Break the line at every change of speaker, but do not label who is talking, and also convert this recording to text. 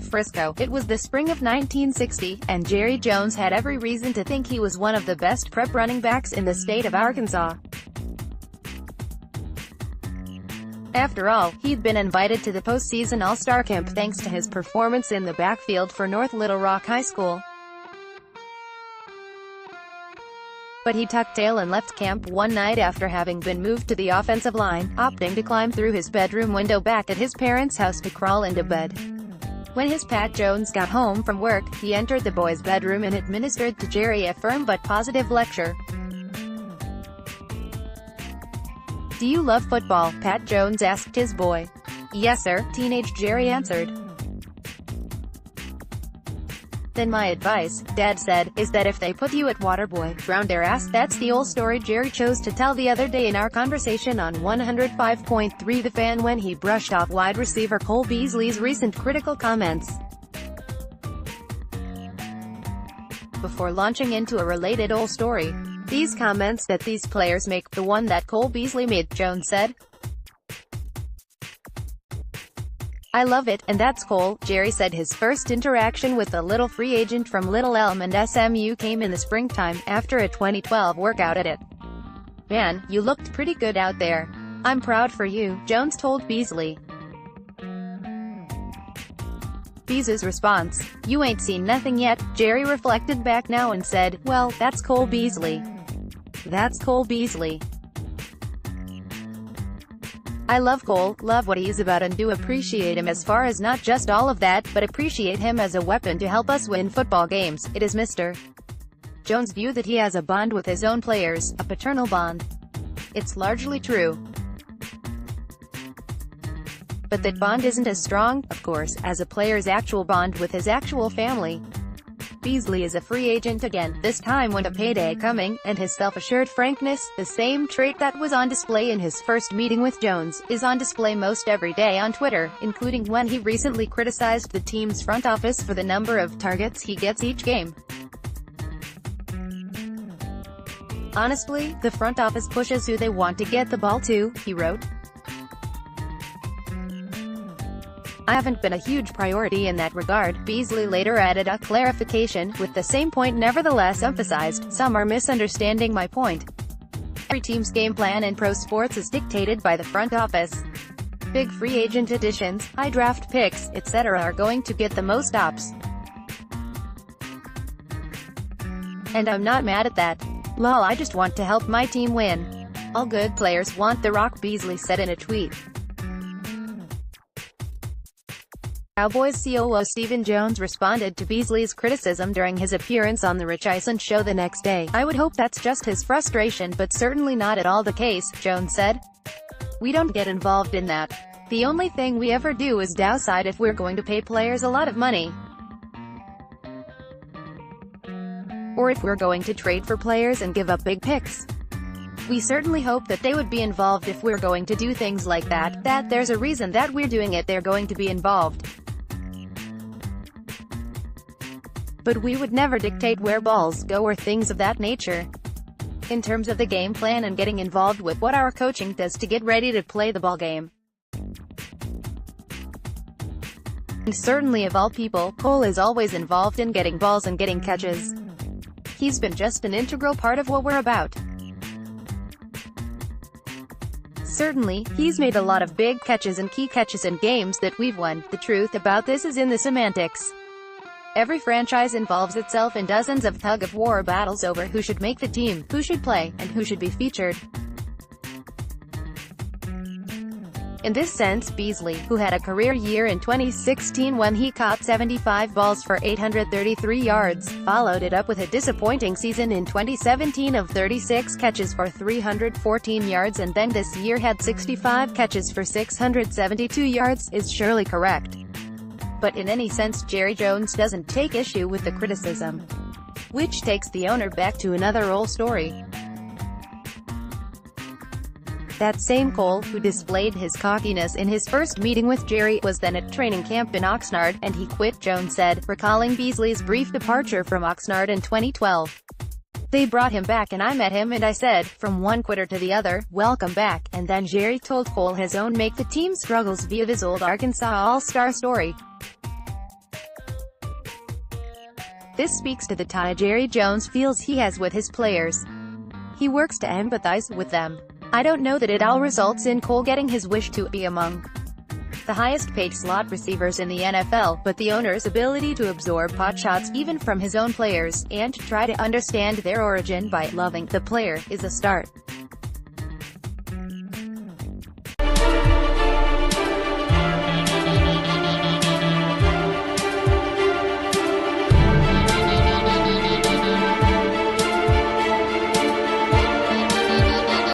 FRISCO. It was the spring of 1960, and Jerry Jones had every reason to think he was one of the best prep running backs in the state of Arkansas. After all, he'd been invited to the postseason All-Star camp thanks to his performance in the backfield for North Little Rock High School. But he tucked tail and left camp one night after having been moved to the offensive line, opting to climb through his bedroom window back at his parents' house to crawl into bed. When his Pat Jones got home from work, he entered the boy's bedroom and administered to Jerry a firm but positive lecture. "Do you love football?" Pat Jones asked his boy. "Yes, sir," teenage Jerry answered. "Then my advice," Dad said, "is that if they put you at Waterboy, drown their ass." That's the old story Jerry chose to tell the other day in our conversation on 105.3 The Fan when he brushed off wide receiver Cole Beasley's recent critical comments. Before launching into a related old story, "These comments that these players make, the one that Cole Beasley made," Jones said. "I love it, and that's Cole." Jerry said his first interaction with the little free agent from Little Elm and SMU came in the springtime, after a 2012 workout at it. "Man, you looked pretty good out there. I'm proud for you," Jones told Beasley. Beasley's response, "You ain't seen nothing yet." Jerry reflected back now and said, "Well, that's Cole Beasley. That's Cole Beasley. I love Cole, love what he's about and do appreciate him as far as not just all of that, but appreciate him as a weapon to help us win football games. It is Mr. Jones' view that he has a bond with his own players, a paternal bond. It's largely true. But that bond isn't as strong, of course, as a player's actual bond with his actual family." Beasley is a free agent again, this time with a payday coming, and his self-assured frankness, the same trait that was on display in his first meeting with Jones, is on display most every day on Twitter, including when he recently criticized the team's front office for the number of targets he gets each game. "Honestly, the front office pushes who they want to get the ball to," he wrote. "I haven't been a huge priority in that regard." Beasley later added a clarification, with the same point nevertheless emphasized, "Some are misunderstanding my point. Every team's game plan in pro sports is dictated by the front office. Big free agent additions, high draft picks, etc. are going to get the most ops. And I'm not mad at that. Lol, I just want to help my team win. All good players want the rock," Beasley said in a tweet. Cowboys COO Stephen Jones responded to Beasley's criticism during his appearance on The Rich Eisen show the next day. "I would hope that's just his frustration, but certainly not at all the case," Jones said. "We don't get involved in that. The only thing we ever do is decide if we're going to pay players a lot of money, or if we're going to trade for players and give up big picks. We certainly hope that they would be involved if we're going to do things like that, that there's a reason that we're doing it, they're going to be involved. But we would never dictate where balls go or things of that nature. In terms of the game plan and getting involved with what our coaching does to get ready to play the ball game. And certainly of all people, Cole is always involved in getting balls and getting catches. He's been just an integral part of what we're about. Certainly, he's made a lot of big catches and key catches in games that we've won. The truth about this is in the semantics. Every franchise involves itself in dozens of tug-of-war battles over who should make the team, who should play, and who should be featured. In this sense, Beasley, who had a career year in 2016 when he caught 75 balls for 833 yards, followed it up with a disappointing season in 2017 of 36 catches for 314 yards and then this year had 65 catches for 672 yards, is surely correct. But in any sense, Jerry Jones doesn't take issue with the criticism. Which takes the owner back to another old story. That same Cole, who displayed his cockiness in his first meeting with Jerry, was then at training camp in Oxnard, and he quit, Jones said, recalling Beasley's brief departure from Oxnard in 2012. "They brought him back and I met him and I said, from one quitter to the other, welcome back," and then Jerry told Cole his own make-the-team struggles via his old Arkansas All-Star story. This speaks to the tie Jerry Jones feels he has with his players. He works to empathize with them. I don't know that it all results in Cole getting his wish to be among the highest-paid slot receivers in the NFL, but the owner's ability to absorb potshots even from his own players, and try to understand their origin by loving the player, is a start.